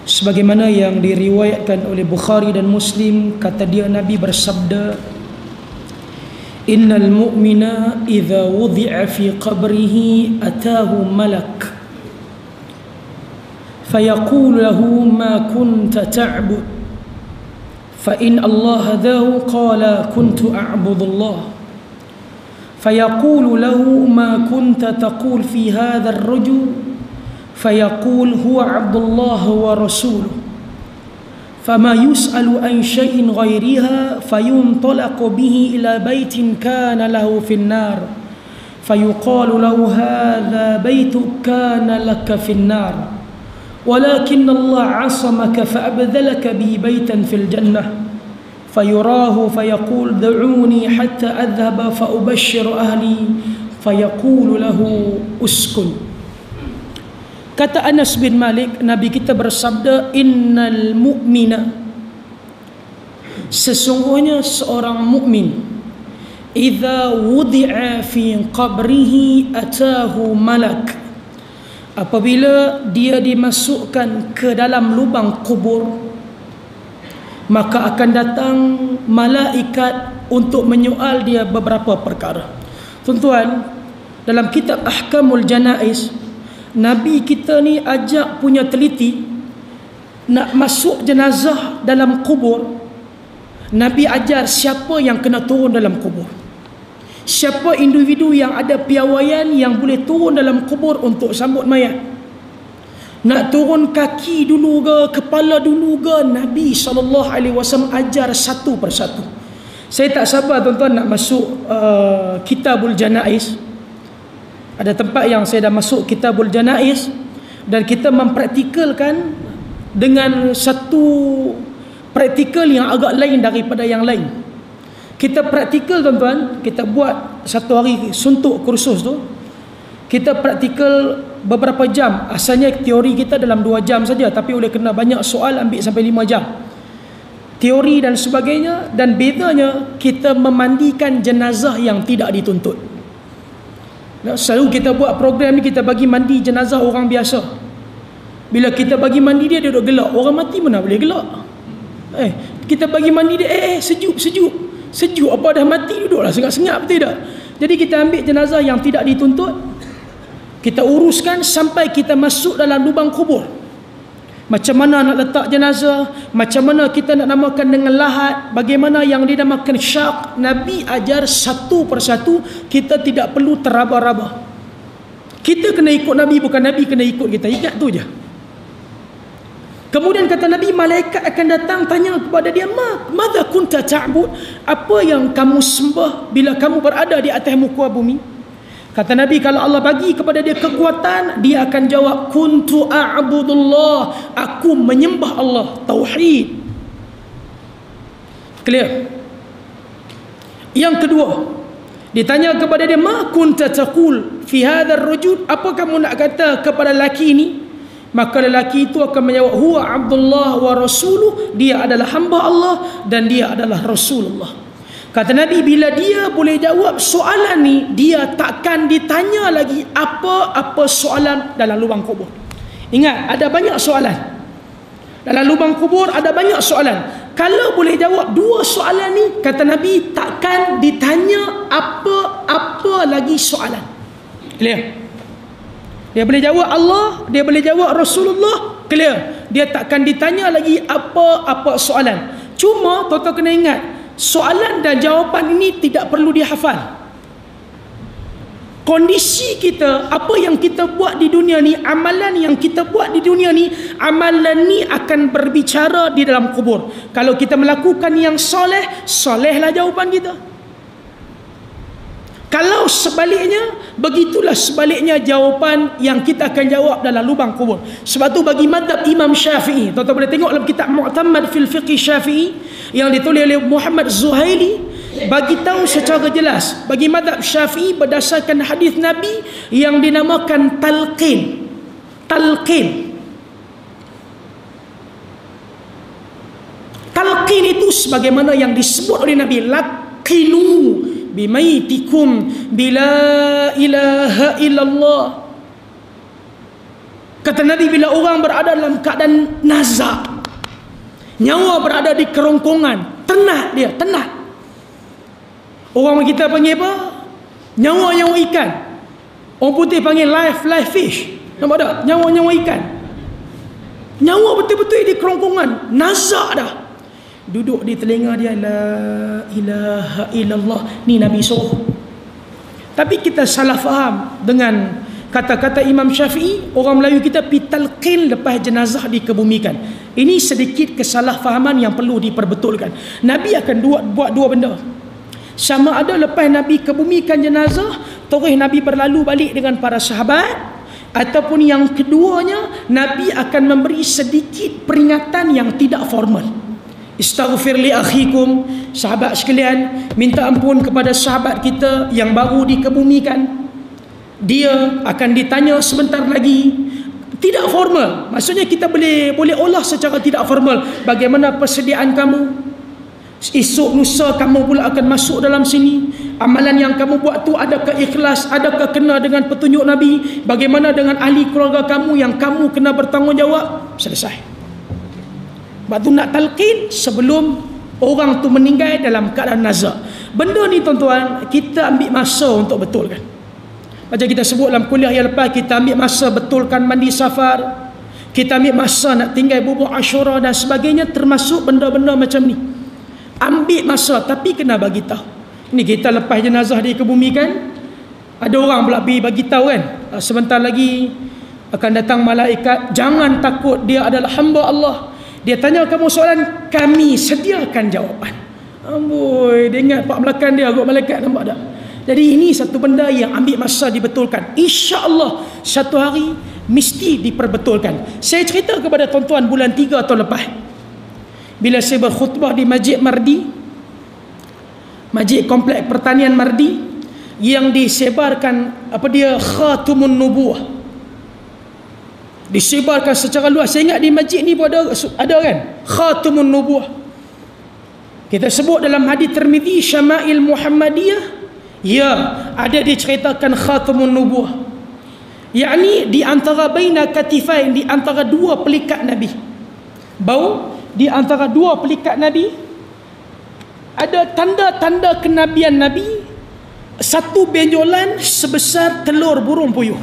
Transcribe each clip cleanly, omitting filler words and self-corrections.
sebagaimana yang diriwayatkan oleh Bukhari dan Muslim, kata dia, Nabi bersabda, innal mu'mina idza wudi'a fi qabrihi atahu malak fayaqulu lahu ma kunta ta'bud fa in Allah hadahu qala kuntu a'budullah fayaqulu lahu ma kunta taqul fi hadha ar-rajul fayaqul huwa Abdullah wa rasuluh fama yus'alu an shay'in ghairiha fayuntalaqu bihi ila baitin kana lahu fin nar fayuqalu lahu hadha baituk kana laka fin nar walakin Allah 'asamaka fa'abdalaka bi baitan fil jannah fayurahu fayaqul da'uni hatta adhhaba fa ubashshir ahli fayaqulu lahu uskun. Kata Anas bin Malik, Nabi kita bersabda, innal mu'mina, sesungguhnya seorang mukmin, idza wudi'a fi qabrihi atahu malak, apabila dia dimasukkan ke dalam lubang kubur, maka akan datang malaikat untuk menyoal dia beberapa perkara. Tuan-tuan, dalam kitab Ahkamul Janaiz, Nabi kita ni ajak punya teliti nak masuk jenazah dalam kubur. Nabi ajar siapa yang kena turun dalam kubur, siapa individu yang ada piawaian yang boleh turun dalam kubur untuk sambut mayat. Nak turun kaki dulu ke, kepala dulu ke, Nabi SAW ajar satu persatu. Saya tak sabar tuan-tuan nak masuk Kitabul Janaiz. Ada tempat yang saya dah masuk Kitabul Janaiz dan kita mempraktikalkan dengan satu praktikal yang agak lain daripada yang lain. Kita praktikal tuan-tuan, kita buat satu hari suntuk kursus tu, kita praktikal beberapa jam. Asalnya teori kita dalam 2 jam saja, tapi oleh kena banyak soal ambil sampai 5 jam. Teori dan sebagainya, dan bedanya kita memandikan jenazah yang tidak dituntut. Selalu kita buat program ni, kita bagi mandi jenazah orang biasa. Bila kita bagi mandi dia, dia duduk gelak. Orang mati mana boleh gelak? Kita bagi mandi dia, sejuk apa dah mati, duduklah senyap-senyap, betul tak? Jadi kita ambil jenazah yang tidak dituntut, kita uruskan sampai kita masuk dalam lubang kubur. Macam mana nak letak jenazah, macam mana kita nak namakan dengan lahat, bagaimana yang dinamakan syak, Nabi ajar satu persatu. Kita tidak perlu teraba-raba. Kita kena ikut Nabi, bukan Nabi kena ikut kita. Ingat tu je. Kemudian kata Nabi, malaikat akan datang tanya kepada dia, madza kunta ta'bud, apa yang kamu sembah bila kamu berada di atas muka bumi? Kata Nabi, kalau Allah bagi kepada dia kekuatan, dia akan jawab, kuntu a'budullah, aku menyembah Allah, tauhid. Clear? Yang kedua, ditanya kepada dia, ma kunta taqul fi hadzal rajul, apa kamu nak kata kepada lelaki ini? Maka lelaki itu akan menjawab, huwa Abdullah wa rasuluh, dia adalah hamba Allah dan dia adalah Rasulullah. Kata Nabi, bila dia boleh jawab soalan ni, dia takkan ditanya lagi apa-apa soalan dalam lubang kubur. Ingat, ada banyak soalan. Dalam lubang kubur ada banyak soalan. Kalau boleh jawab 2 soalan ni, kata Nabi, takkan ditanya apa-apa lagi soalan. Clear? Dia boleh jawab Allah, dia boleh jawab Rasulullah, clear. Dia takkan ditanya lagi apa-apa soalan. Cuma tuan-tuan kena ingat, soalan dan jawapan ini tidak perlu dihafal. Kondisi kita, apa yang kita buat di dunia ni, amalan yang kita buat di dunia ni, amalan ni akan berbicara di dalam kubur. Kalau kita melakukan yang soleh, solehlah jawapan kita. Kalau sebaliknya, begitulah sebaliknya jawapan yang kita akan jawab dalam lubang kubur. Sebab tu bagi mazhab Imam Syafi'i, tuan-tuan boleh tengok dalam kitab Mu'tamad fil Fiqh Syafi'i yang ditulis oleh Muhammad Zuhaili, bagi tahu secara jelas bagi mazhab Syafi'i berdasarkan hadis Nabi yang dinamakan talqin. Talqin itu sebagaimana yang disebut oleh Nabi, laqinu bimaitikum bila ilaha illallah. Kata Nabi, bila orang berada dalam keadaan nazak, nyawa berada di kerongkongan, tenat dia, tenat. Orang kita panggil apa? Nyawa-nyawa ikan. Orang putih panggil live fish. Nampak tak? Nyawa-nyawa ikan. Nyawa betul-betul di kerongkongan, nazak dah. Duduk di telinga dia, la ilaha illallah. Ni Nabi suruh. Tapi kita salah faham dengan kata-kata Imam Syafi'i. Orang Melayu kita pitalqin lepas jenazah dikebumikan. Ini sedikit kesalahfahaman yang perlu diperbetulkan. Nabi akan buat dua benda. Sama ada lepas Nabi kebumikan jenazah, terus Nabi berlalu balik dengan para sahabat, ataupun yang keduanya, Nabi akan memberi sedikit peringatan yang tidak formal. Istaghfir li akhikum, sahabat sekalian, minta ampun kepada sahabat kita yang baru dikebumikan. Dia akan ditanya sebentar lagi. Tidak formal. Maksudnya kita boleh olah secara tidak formal. Bagaimana persediaan kamu? Esok lusa kamu pula akan masuk dalam sini. Amalan yang kamu buat tu adakah ikhlas? Adakah kena dengan petunjuk Nabi? Bagaimana dengan ahli keluarga kamu yang kamu kena bertanggungjawab? Selesai. Sebab tu nak talqin sebelum orang tu meninggal dalam keadaan nazak. Benda ni tuan-tuan, kita ambil masa untuk betulkan. Macam kita sebut dalam kuliah yang lepas, kita ambil masa betulkan mandi safar, kita ambil masa nak tinggal bubur Asyura dan sebagainya, termasuk benda-benda macam ni. Ambil masa, tapi kena bagi tahu. Ini kita lepas jenazah dikebumikan, ada orang pula bagi tahu kan, sebentar lagi akan datang malaikat, jangan takut, dia adalah hamba Allah. Dia tanya kamu soalan, kami sediakan jawapan. Amboi, dia ingat pak belakang dia agak malaikat, nampak tak? Jadi ini satu benda yang ambil masa dibetulkan. InsyaAllah satu hari mesti diperbetulkan. Saya cerita kepada tuan-tuan bulan 3 tahun lepas, bila saya berkhutbah di Masjid Mardi, Masjid Kompleks Pertanian Mardi, yang disebarkan Khatamun Nubuwah, disebarkan secara luas. Saya ingat di masjid ni pun ada kan, Khatamun Nubuwah. Kita sebut dalam hadis Tirmizi Syama'il Muhammadiyah, ya, ada diceritakan Khatamun Nubuwah, yakni di antara baina katifain, di antara dua pelikat Nabi, di antara dua pelikat Nabi ada tanda-tanda kenabian Nabi. Satu benjolan sebesar telur burung puyuh.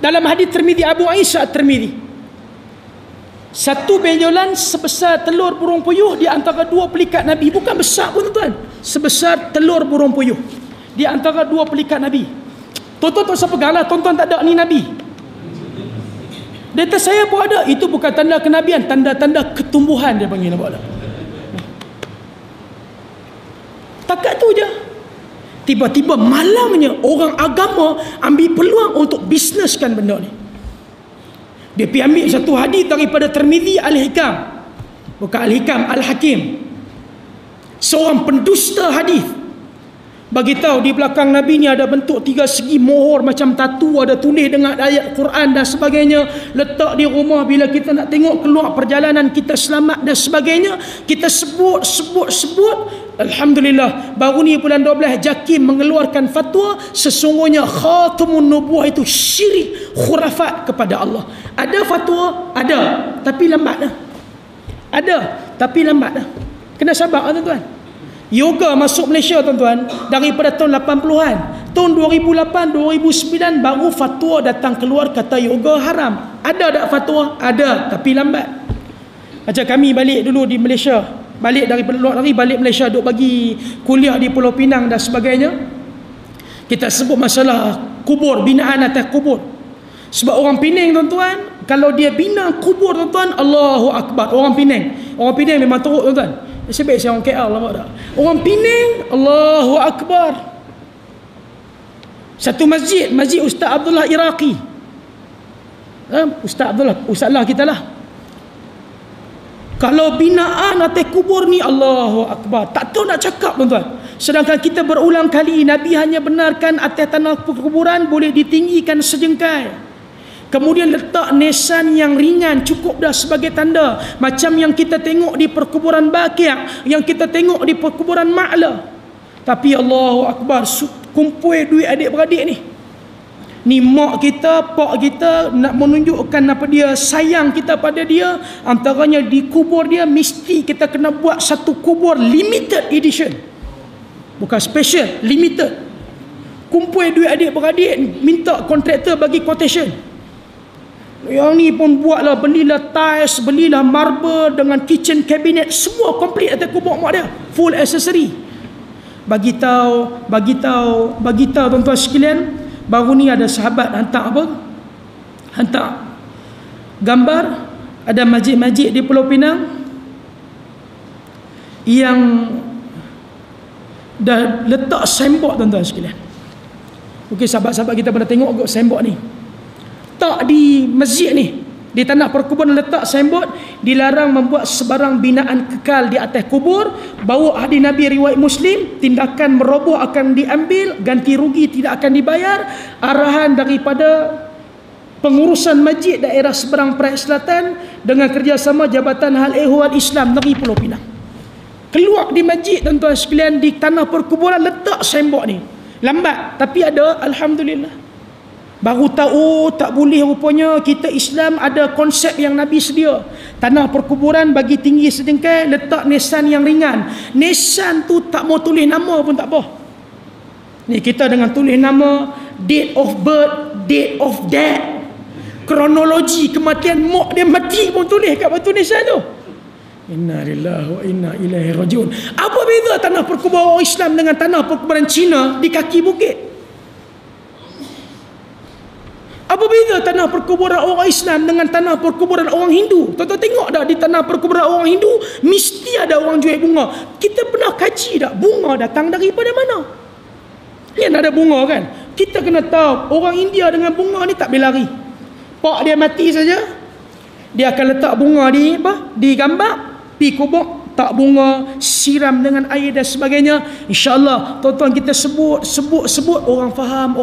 Dalam hadis Tirmizi, Abu Aisyah Tirmizi, satu benjolan sebesar telur burung puyuh di antara dua pelikat Nabi. Bukan besar pun tuan, sebesar telur burung puyuh di antara dua pelikat Nabi. Tuan-tuan tak usah pegang lah, tuan-tuan tak ada ni Nabi. Dia kata saya pun ada. Itu bukan tanda kenabian, tanda-tanda ketumbuhan dia panggil, nampak tak? Takat tu je. Tiba-tiba malangnya orang agama ambil peluang untuk bisneskan benda ni. Dia pergi ambil satu hadis daripada Tirmizi Al-Hikam, bukan Al-Hikam, Al-Hakim, seorang pendusta hadis, bagi tahu di belakang Nabi ni ada bentuk 3 segi mohor macam tatu, ada tulis dengan ayat Quran dan sebagainya, letak di rumah. Bila kita nak tengok keluar perjalanan kita selamat dan sebagainya, kita sebut. Alhamdulillah, baru ni bulan 12 JAKIM mengeluarkan fatwa, sesungguhnya Khatamun Nubuwah itu syirik, khurafat kepada Allah. Ada fatwa? Ada, tapi lambat dah. Ada, tapi lambat dah. Kena sabar tuan-tuan. Yoga masuk Malaysia tuan-tuan daripada tahun 80-an. Tahun 2008, 2009 baru fatwa datang keluar kata yoga haram. Ada tak fatwa? Ada, tapi lambat. Macam kami balik dulu di Malaysia, balik daripada luar negeri, balik Malaysia, duk bagi kuliah di Pulau Pinang dan sebagainya. Kita sebut masalah kubur, binaan atas kubur. Sebab orang Penang tuan-tuan, kalau dia bina kubur tuan-tuan, Allahu Akbar. Orang Penang memang teruk tuan-tuan. Sebab saya orang KL, nampak tak? Orang Penang, Allahu Akbar. Satu masjid Ustaz Abdullah Iraqi, Ustaz lah kita lah. Kalau binaan atas kubur ni, Allahu Akbar, tak tahu nak cakap tuan-tuan. Sedangkan kita berulang kali, Nabi hanya benarkan atas tanah kuburan boleh ditinggikan sejengkal. Kemudian letak nisan yang ringan, cukup dah sebagai tanda. Macam yang kita tengok di perkuburan Baqi', yang kita tengok di perkuburan Ma'la. Tapi Allahu Akbar, kumpul duit adik-beradik ni. Ni mak kita, pak kita nak menunjukkan apa dia sayang kita pada dia, antaranya di kubur dia mesti kita kena buat satu kubur limited edition. Bukan special, limited. Kumpul duit adik-beradik, minta kontraktor bagi quotation. Yang ni pun buatlah, belilah tiles, belilah marble dengan kitchen cabinet, semua komplit atas kubur mak dia, full accessory. Bagi tahu tuan-tuan sekalian, baru ni ada sahabat hantar apa? Hantar gambar ada masjid-masjid di Pulau Pinang yang dah letak signboard tuan-tuan sekalian. Mungkin sahabat-sahabat kita pernah tengok kot signboard ni. Tak di masjid ni, di tanah perkuburan letak signboard, dilarang membuat sebarang binaan kekal di atas kubur. Bawa hadis Nabi riwayat Muslim, tindakan meroboh akan diambil, ganti rugi tidak akan dibayar. Arahan daripada pengurusan masjid daerah seberang Perak Selatan dengan kerjasama Jabatan Hal Ehwal Islam Negeri Pulau Pinang. Keluar di masjid tuan-tuan sekalian, di tanah perkuburan letak signboard ni. Lambat tapi ada, alhamdulillah. Baru tahu tak boleh rupanya kita Islam ada konsep yang Nabi sedia. Tanah perkuburan bagi tinggi sedengkai, letak nisan yang ringan. Nisan tu tak mau tulis nama pun tak apa. Ni kita dengan tulis nama, date of birth, date of death, kronologi kematian mak dia mati pun tulis kat batu nisan tu. Inna lillahi wa inna ilaihi rajiun. Apa beza tanah perkuburan orang Islam dengan tanah perkuburan Cina di kaki bukit? Apa beza tanah perkuburan orang Islam dengan tanah perkuburan orang Hindu? Tuan-tuan tengok dah, di tanah perkuburan orang Hindu mesti ada orang jual bunga. Kita pernah kaji tak bunga datang daripada mana? Kan ada bunga kan? Kita kena tahu orang India dengan bunga ni tak boleh lari. Pak dia mati saja, dia akan letak bunga di di gambar, pi kubur, tak bunga, siram dengan air dan sebagainya. InsyaAllah tuan-tuan kita sebut orang faham.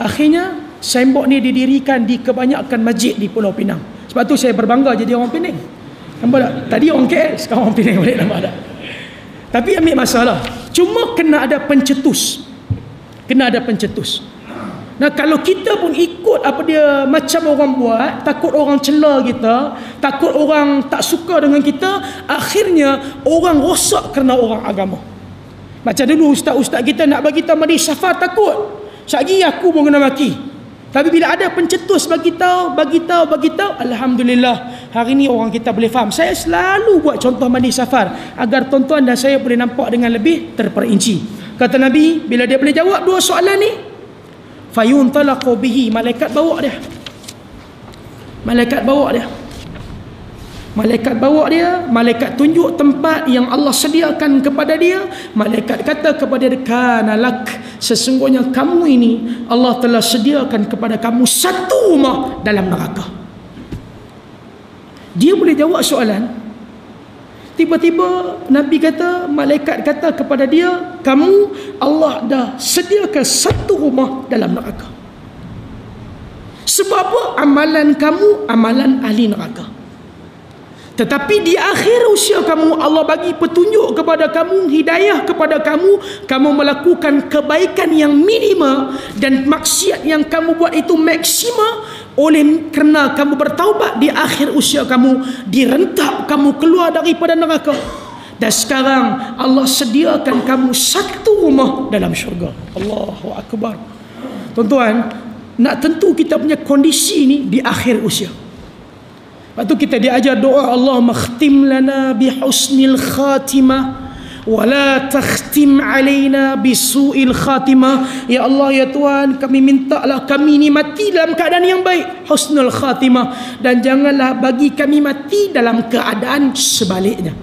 Akhirnya signboard ni didirikan di kebanyakan masjid di Pulau Pinang. Sebab tu saya berbangga jadi orang Penang. Nampak tak? Tadi orang KL, sekarang orang Penang balik, nampak tak? Tapi ambil masalah. Cuma kena ada pencetus. Nah, kalau kita pun ikut apa dia macam orang buat, takut orang cela kita, takut orang tak suka dengan kita, akhirnya orang rosak kerana orang agama. Macam dulu ustaz-ustaz kita nak bagi kita majlis safar, takut. Sekali aku pun kena maki. Tapi bila ada pencetus bagi tahu, alhamdulillah hari ni orang kita boleh faham. Saya selalu buat contoh majlis safar agar tuan-tuan dan saya boleh nampak dengan lebih terperinci. Kata Nabi, bila dia boleh jawab dua soalan ni, fayuntalaqu bihi, malaikat bawa dia. Malaikat tunjuk tempat yang Allah sediakan kepada dia. Malaikat kata kepada dia, kana lak, sesungguhnya kamu ini Allah telah sediakan kepada kamu satu rumah dalam neraka. Dia boleh jawab soalan. Tiba-tiba Nabi kata, malaikat kata kepada dia, kamu Allah dah sediakan satu rumah dalam neraka. Sebab apa? Amalan kamu amalan ahli neraka. Tetapi di akhir usia kamu, Allah bagi petunjuk kepada kamu, hidayah kepada kamu, kamu melakukan kebaikan yang minima dan maksiat yang kamu buat itu maksima. Oleh kerana kamu bertaubat, di akhir usia kamu direntap kamu keluar daripada neraka. Dan sekarang Allah sediakan kamu satu rumah dalam syurga. Allahu Akbar. Tuan-tuan, nak tentu kita punya kondisi ni di akhir usia. Lepas tu kita diajar doa, Allahumma khtim lana bihusnil khatimah wa la takhtim alaina bisu'il khatimah. Ya Allah, ya Tuhan, kami mintalah kami ni mati dalam keadaan yang baik, husnul khatimah, dan janganlah bagi kami mati dalam keadaan sebaliknya.